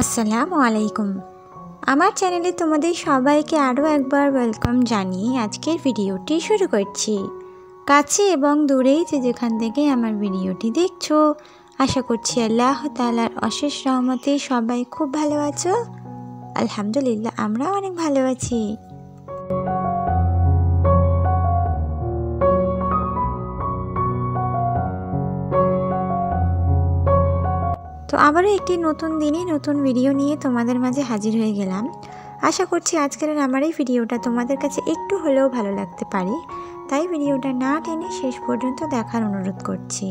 আসসালামু আলাইকুম। আমার চ্যানেলে তোমাদের সবাইকে আরও একবার ওয়েলকাম জানিয়ে আজকের ভিডিওটি শুরু করছি। কাছে এবং দূরেই যেখান থেকে আমার ভিডিওটি দেখছো, আশা করছি আল্লাহ তাআলার অশেষ রহমতে সবাই খুব ভালো আছো। আলহামদুলিল্লাহ, আমরাও অনেক ভালো আছি। তো আবারও একটি নতুন দিনে নতুন ভিডিও নিয়ে তোমাদের মাঝে হাজির হয়ে গেলাম। আশা করছি আজকের আমার এই ভিডিওটা তোমাদের কাছে একটু হলেও ভালো লাগতে পারে, তাই ভিডিওটা না টেনে শেষ পর্যন্ত দেখার অনুরোধ করছি।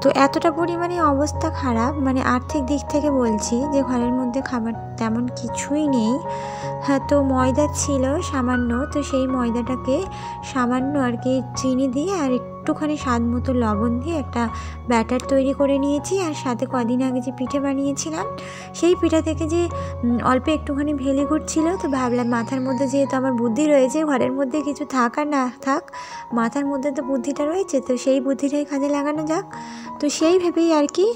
তো এতটা পরিমাণে অবস্থা খারাপ, মানে আর্থিক দিক থেকে বলছি, যে ঘরের মধ্যে খাবার তেমন কিছুই নেই। হ্যাঁ, তো ময়দা ছিল সামান্য, তো সেই ময়দাটাকে সামান্য আর কি চিনি দিয়ে আর একটুখানি স্বাদ মতো লবণ দিয়ে একটা ব্যাটার তৈরি করে নিয়েছি। আর সাথে কদিন আগে যে পিঠে বানিয়েছিলাম, সেই পিঠা থেকে যে অল্প একটুখানি ভেলিগুড় ছিল, তো ভাবলাম মাথার মধ্যে যেহেতু আমার বুদ্ধি রয়েছে, ঘরের মধ্যে কিছু থাক আর না থাক, মাথার মধ্যে তো বুদ্ধিটা রয়েছে, তো সেই বুদ্ধিটাই কাজে লাগানো যাক। তো সেই ভেবেই আর কি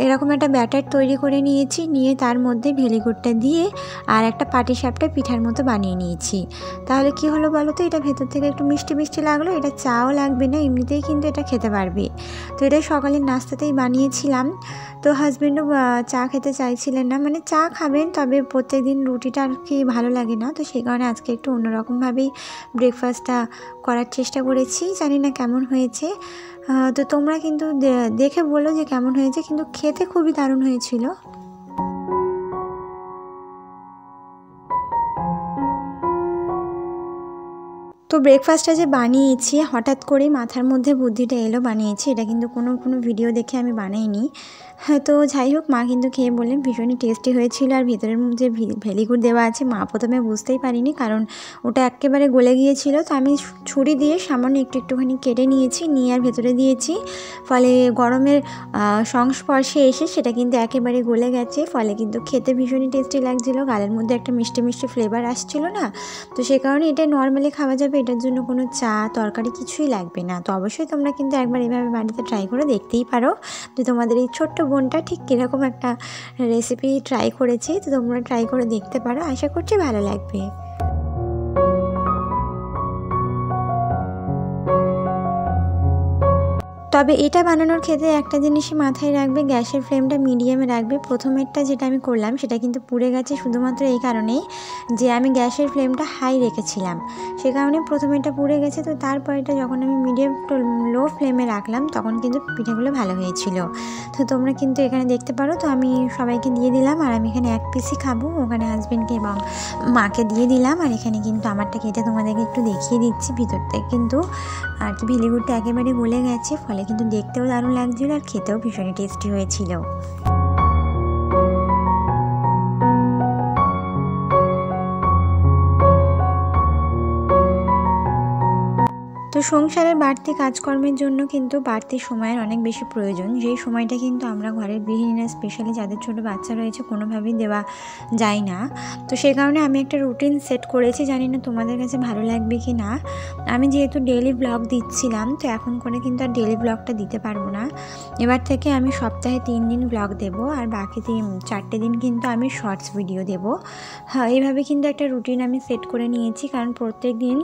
এরকম একটা ব্যাটার তৈরি করে নিয়েছি, নিয়ে তার মধ্যে ভেলিগুড়টা দিয়ে আর একটা পাটিসাপটা পিঠার মতো বানিয়ে নিয়েছি। তাহলে কি হলো বলো তো, এটা ভেতর থেকে একটু মিষ্টি মিষ্টি লাগলো, এটা চাও লাগবে না, এমনিতেই কিন্তু এটা খেতে পারবে। তো এটা সকালের নাস্তাতেই বানিয়েছিলাম। তো হাজব্যান্ডও চা খেতে চাইছিলেন না, মানে চা খাবেন, তবে প্রত্যেকদিন রুটিটা আর কি ভালো লাগে না, তো সেই কারণে আজকে একটু অন্যরকমভাবেই ব্রেকফাস্টটা করার চেষ্টা করেছি। জানি না কেমন হয়েছে, তো তোমরা কিন্তু দেখে বলো যে কেমন হয়েছে, কিন্তু খেতে খুবই দারুণ হয়েছিল। তো ব্রেকফাস্টটা যে বানিয়েছি, হঠাৎ করেই মাথার মধ্যে বুদ্ধিটা এলো, বানিয়েছি। এটা কিন্তু কোনো ভিডিও দেখে আমি বানাইনি। হ্যাঁ, তো যাই হোক, মা কিন্তু খেয়ে বললেন ভীষণই টেস্টি হয়েছিল। আর ভিতরের যে ভেলিগুড় দেওয়া আছে, মা প্রথমে বুঝতেই পারিনি, কারণ ওটা একেবারে গলে গিয়েছিল। তো আমি ছুরি দিয়ে সামান্য একটুখানি কেটে নিয়েছি, নিয়ে আর ভেতরে দিয়েছি। ফলে গরমের সংস্পর্শে এসে সেটা কিন্তু একেবারে গলে গেছে, ফলে কিন্তু খেতে ভীষণই টেস্টি লাগছিলো। গালের মধ্যে একটা মিষ্টি মিষ্টি ফ্লেভার আসছিল না, তো সে কারণে এটা নর্মালি খাওয়া যাবে, এটার জন্য কোনো চা তরকারি কিছুই লাগবে না। তো অবশ্যই তোমরা কিন্তু একবার এভাবে বাড়িতে ট্রাই করে দেখতেই পারো যে তোমাদের এই ছোট্ট বোনটা ঠিক কীরকম একটা রেসিপি ট্রাই করেছি। তো তোমরা ট্রাই করে দেখতে পারো, আশা করছি ভালো লাগবে। তবে এটা বানানোর ক্ষেত্রে একটা জিনিসই মাথায় রাখবে, গ্যাসের ফ্লেমটা মিডিয়ামে রাখবে। প্রথমেরটা যেটা আমি করলাম সেটা কিন্তু পুড়ে গেছে, শুধুমাত্র এই কারণেই যে আমি গ্যাসের ফ্লেমটা হাই রেখেছিলাম, সে কারণে প্রথমেরটা পুড়ে গেছে। তো তারপরেটা যখন আমি মিডিয়াম টু লো ফ্লেমে রাখলাম, তখন কিন্তু পিঠেগুলো ভালো হয়েছিল। তো তোমরা কিন্তু এখানে দেখতে পারো। তো আমি সবাইকে দিয়ে দিলাম, আর আমি এখানে এক পিসই খাবো, ওখানে হাজব্যান্ডকে এবং মাকে দিয়ে দিলাম। আর এখানে কিন্তু আমারটা কেটে তোমাদেরকে একটু দেখিয়ে দিচ্ছি। ভিতর থেকে কিন্তু আর কি ভেলিগুড়টা একেবারে গলে গেছে, ফলে কিন্তু দেখতেও দারুণ লাগছিল আর খেতেও ভীষণই টেস্টি হয়েছিল। তো সংসারের বাড়তি কাজকর্মের জন্য কিন্তু বাড়তি সময়ের অনেক বেশি প্রয়োজন, যেই সময়টা কিন্তু আমরা ঘরের গৃহিণীরা, স্পেশালি যাদের ছোটো বাচ্চা রয়েছে, কোনোভাবেই দেওয়া যায় না। তো সেই কারণে আমি একটা রুটিন সেট করেছি, জানি না তোমাদের কাছে ভালো লাগবে কি না। আমি যেহেতু ডেইলি ব্লগ দিচ্ছিলাম, তো এখন করে কিন্তু আর ডেইলি ব্লগটা দিতে পারবো না। এবার থেকে আমি সপ্তাহে 3 দিন ব্লগ দেবো, আর বাকি 4টে দিন কিন্তু আমি শর্টস ভিডিও দেবো। হ্যাঁ, এইভাবে কিন্তু একটা রুটিন আমি সেট করে নিয়েছি, কারণ প্রত্যেক দিন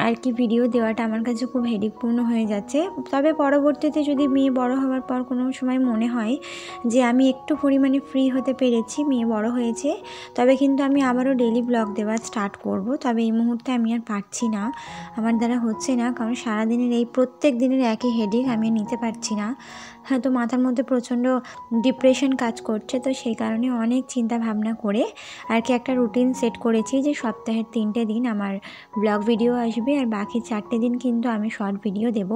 আর কি ভিডিও দেওয়াটা আমার কাছে খুব হেডেকপূর্ণ হয়ে যাচ্ছে। তবে পরবর্তীতে যদি মেয়ে বড় হওয়ার পর কোনো সময় মনে হয় যে আমি একটু পরিমাণে ফ্রি হতে পেরেছি, মেয়ে বড় হয়েছে, তবে কিন্তু আমি আবারও ডেইলি ব্লগ দেওয়া স্টার্ট করব। তবে এই মুহূর্তে আমি আর পারছি না, আমার দ্বারা হচ্ছে না, কারণ সারাদিনের এই প্রত্যেক দিনের একই হেডেক আমি নিতে পারছি না। হ্যাঁ, তো মাথার মধ্যে প্রচণ্ড ডিপ্রেশন কাজ করছে, তো সেই কারণে অনেক চিন্তা ভাবনা করে আর কি একটা রুটিন সেট করেছি যে সপ্তাহের 3টে দিন আমার ব্লগ ভিডিও আসবে, আর বাকি 4টে দিন কিন্তু আমি শর্ট ভিডিও দেব।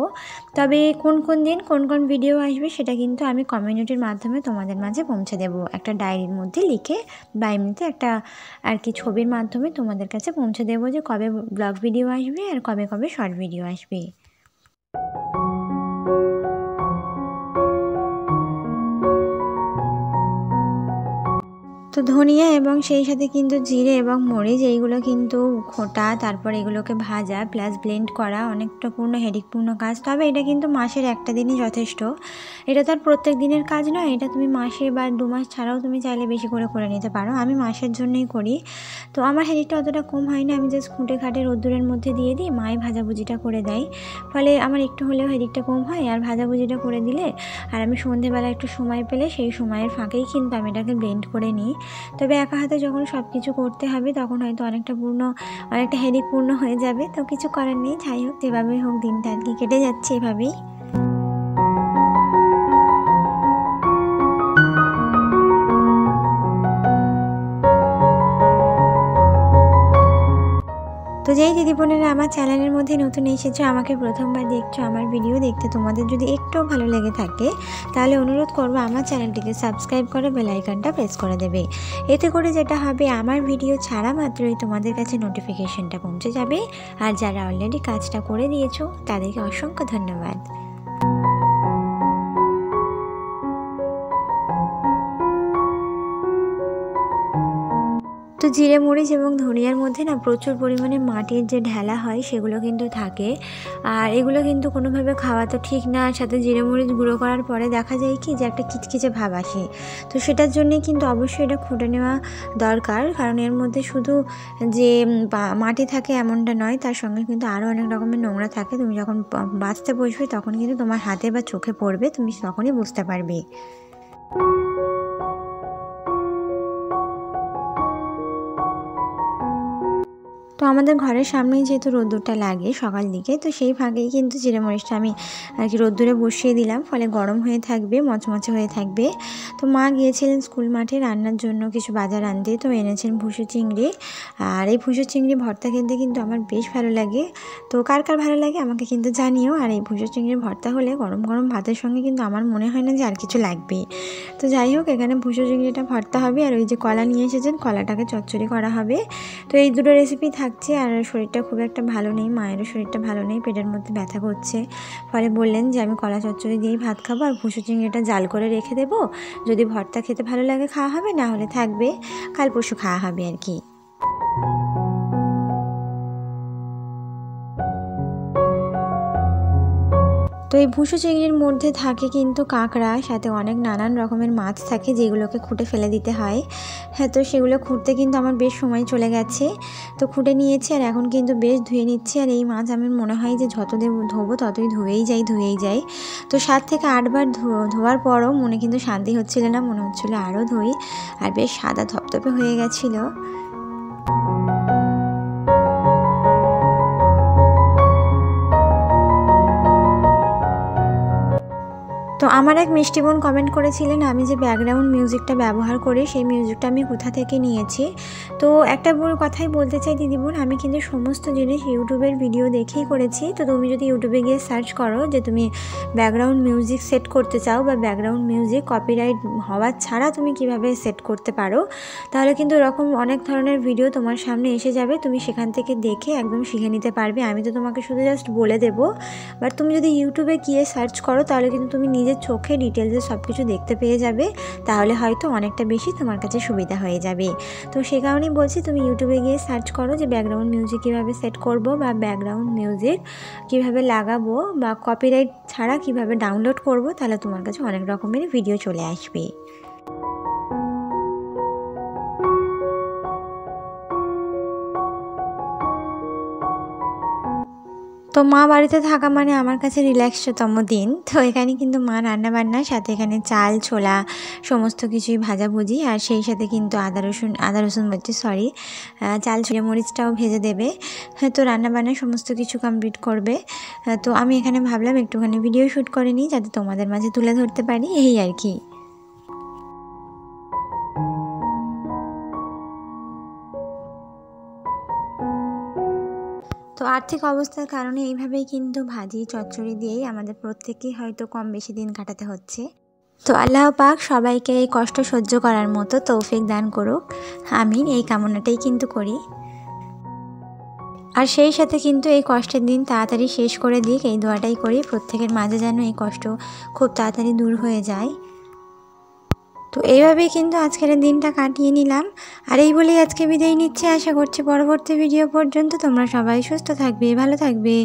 তবে কোন দিন কোন ভিডিও আসবে সেটা কিন্তু আমি কমিউনিটির মাধ্যমে তোমাদের মাঝে পৌঁছে দেব, একটা ডায়েরির মধ্যে লিখে বা এমনিতে একটা আর কি ছবির মাধ্যমে তোমাদের কাছে পৌঁছে দেবো যে কবে ব্লগ ভিডিও আসবে আর কবে শর্ট ভিডিও আসবে। তো ধনিয়া এবং সেই সাথে কিন্তু জিরে এবং মরিচ এইগুলো কিন্তু খোটা, তারপর এগুলোকে ভাজা প্লাস ব্লেন্ড করা অনেকটা হেডেকপূর্ণ কাজ। তবে এটা কিন্তু মাসের একটা দিনই যথেষ্ট। এটা তো আর প্রত্যেক দিনের কাজ নয়, এটা তুমি মাসে বা 2 মাস ছাড়াও তুমি চাইলে বেশি করে নিতে পারো। আমি মাসের জন্যই করি। তো আমার হেডেকটা অতটা কম হয় না, আমি জাস্ট খুঁটে খাটে রোদ্দুরের মধ্যে দিয়ে দিই, মায়ে ভাজাভুজিটা করে দেয়, ফলে আমার একটু হলেও হেডেকটা কম হয়। আর ভাজাভুজিটা করে দিলে আর আমি সন্ধেবেলা একটু সময় পেলে সেই সময়ের ফাঁকেই কিন্তু আমি এটাকে ব্লেন্ড করে নিই। তবে একা হাতে যখন সব কিছু করতে হবে তখন হয়তো অনেকটা হেডেকপূর্ণ হয়ে যাবে। তো কিছু করার নেই, যাই হোক যেভাবেই হোক দিনটা আর কি কেটে যাচ্ছে এভাবেই। তো যেই দিদি বোনেরা আমার চ্যানেলের মধ্যে নতুন এসেছো, আমাকে প্রথমবার দেখছো, আমার ভিডিও দেখতে তোমাদের যদি একটুও ভালো লেগে থাকে তাহলে অনুরোধ করবো আমার চ্যানেলটিকে সাবস্ক্রাইব করে বেল আইকনটা প্রেস করে দেবে। এতে করে যেটা হবে, আমার ভিডিও ছাড়া মাত্রই তোমাদের কাছে নোটিফিকেশনটা পৌঁছে যাবে। আর যারা অলরেডি কাজটা করে দিয়েছো তাদেরকে অসংখ্য ধন্যবাদ। তো জিরে মরিচ এবং ধনিয়ার মধ্যে না প্রচুর পরিমাণে মাটির যে ঢেলা হয় সেগুলো কিন্তু থাকে, আর এগুলো কিন্তু কোনোভাবে খাওয়া তো ঠিক না। সাথে জিরে মরিচ গুঁড়ো করার পরে দেখা যায় কি যে একটা কিচকিচে ভাব আসে। তো সেটার জন্যে কিন্তু অবশ্যই এটা খুঁটে নেওয়া দরকার, কারণ এর মধ্যে শুধু যে মাটি থাকে এমনটা নয়, তার সঙ্গে কিন্তু আরও অনেক রকমের নোংরা থাকে। তুমি যখন বাছতে বসবে তখন কিন্তু তোমার হাতে বা চোখে পড়বে, তুমি তখনই বুঝতে পারবে। তো আমাদের ঘরের সামনেই যেহেতু রোদ্দুরটা লাগে সকাল দিকে, তো সেই ফাঁকেই কিন্তু জিরে মরিচটা আমি আর কি রোদ্দুরে বসিয়ে দিলাম, ফলে গরম হয়ে থাকবে, মচমচে হয়ে থাকবে। তো মা গিয়েছিলেন স্কুল মাঠে রান্নার জন্য কিছু বাজার আনতে, তো এনেছেন ভুসো চিংড়ি। আর এই ভুসো চিংড়ি ভর্তা খেতে কিন্তু আমার বেশ ভালো লাগে। তো কার কার ভালো লাগে আমাকে কিন্তু জানিও। আর এই ভুসো চিংড়ির ভর্তা হলে গরম গরম ভাতের সঙ্গে কিন্তু আমার মনে হয় না যে আর কিছু লাগবে। তো যাই হোক, এখানে ভুসো চিংড়িটা ভর্তা হবে, আর ওই যে কলা নিয়ে এসেছেন কলাটাকে চচ্চড়ি করা হবে। তো এই দুটো রেসিপি থাকছে। আর শরীরটা খুব একটা ভালো নেই, মায়েরও শরীরটা ভালো নেই, পেটের মধ্যে ব্যথা করছে, ফলে বললেন যে আমি কলা চচ্চড়ি দিয়েই ভাত খাবো, আর ভুসো চিংড়িটা জাল করে রেখে দেবো, যদি ভর্তা খেতে ভালো লাগে খাওয়া হবে, না হলে থাকবে, কাল পরশু খাওয়া হবে আর কি। তো এই ভুসো চিংড়ির মধ্যে থাকে কিন্তু কাঁকড়া, সাথে অনেক নানান রকমের মাছ থাকে যেগুলোকে খুঁটে ফেলে দিতে হয়। হ্যাঁ, তো সেগুলো খুঁড়তে কিন্তু আমার বেশ সময় চলে গেছে। তো খুঁটে নিয়েছি আর এখন কিন্তু বেশ ধুয়ে নিচ্ছি। আর এই মাছ আমার মনে হয় যে যত ধোবো ততই ধুয়েই যাই। তো 7 থেকে 8 বার ধোয়ার পরও মনে কিন্তু শান্তি হচ্ছিল না, মনে হচ্ছিলো আরও ধুই। আর বেশ সাদা ধপধপে হয়ে গেছিলো। তো আমার এক মিষ্টি বোন কমেন্ট করেছিলেন আমি যে ব্যাকগ্রাউন্ড মিউজিকটা ব্যবহার করি সেই মিউজিকটা আমি কোথা থেকে নিয়েছি। তো একটা কথাই বলতে চাই দিদি বোন, আমি কিন্তু সমস্ত জিনিস ইউটিউবের ভিডিও দেখেই করেছি। তো তুমি যদি ইউটিউবে গিয়ে সার্চ করো যে তুমি ব্যাকগ্রাউন্ড মিউজিক সেট করতে চাও, বা ব্যাকগ্রাউন্ড মিউজিক কপিরাইট হওয়া ছাড়া তুমি কিভাবে সেট করতে পারো, তাহলে কিন্তু এরকম অনেক ধরনের ভিডিও তোমার সামনে এসে যাবে, তুমি সেখান থেকে দেখে একদম শিখে নিতে পারবে। আমি তো তোমাকে শুধু জাস্ট বলে দেবো, বাট তুমি যদি ইউটিউবে গিয়ে সার্চ করো তাহলে কিন্তু তুমি নিজের চোখে ডিটেলসে সব কিছু দেখতে পেয়ে যাবে, তাহলে হয়তো অনেকটা বেশি তোমার কাছে সুবিধা হয়ে যাবে। তো সে কারণেই বলছি তুমি ইউটিউবে গিয়ে সার্চ করো যে ব্যাকগ্রাউন্ড মিউজিক কীভাবে সেট করব, বা ব্যাকগ্রাউন্ড মিউজিক কীভাবে লাগাবো, বা কপিরাইট ছাড়া কীভাবে ডাউনলোড করব, তাহলে তোমার কাছে অনেক রকমের ভিডিও চলে আসবে। তো মা বাড়িতে থাকা মানে আমার কাছে রিল্যাক্সতম দিন। তো এখানে কিন্তু মা রান্নাবান্নার সাথে এখানে চাল ছোলা সমস্ত কিছুই ভাজাভুজি, আর সেই সাথে কিন্তু আদা রসুন বলছি সরি চাল ছোলা মরিচটাও ভেজে দেবে। তো রান্নাবান্না সমস্ত কিছু কমপ্লিট করবে। তো আমি এখানে ভাবলাম একটুখানি ভিডিও শ্যুট করে নিই যাতে তোমাদের মাঝে তুলে ধরতে পারি, এই আর কি। তো আর্থিক অবস্থার কারণে এইভাবেই কিন্তু ভাজি চচ্চড়ি দিয়েই আমাদের প্রত্যেকেই হয়তো কম বেশি দিন কাটাতে হচ্ছে। তো আল্লাহ পাক সবাইকে এই কষ্ট সহ্য করার মতো তৌফিক দান করুক, আমিন, এই কামনাটাই কিন্তু করি। আর সেই সাথে কিন্তু এই কষ্টের দিন তাড়াতাড়ি শেষ করে দিক, এই দোয়াটাই করি প্রত্যেকের মাঝে যেন এই কষ্ট খুব তাড়াতাড়ি দূর হয়ে যায়। তো এইভাবেই কিন্তু আজকের দিনটা কাটিয়ে নিলাম। আর এই বলেই আজকে বিদায় নিচ্ছি। আশা করছি পরবর্তী ভিডিও পর্যন্ত তোমরা সবাই সুস্থ থাকবে, ভালো থাকবে।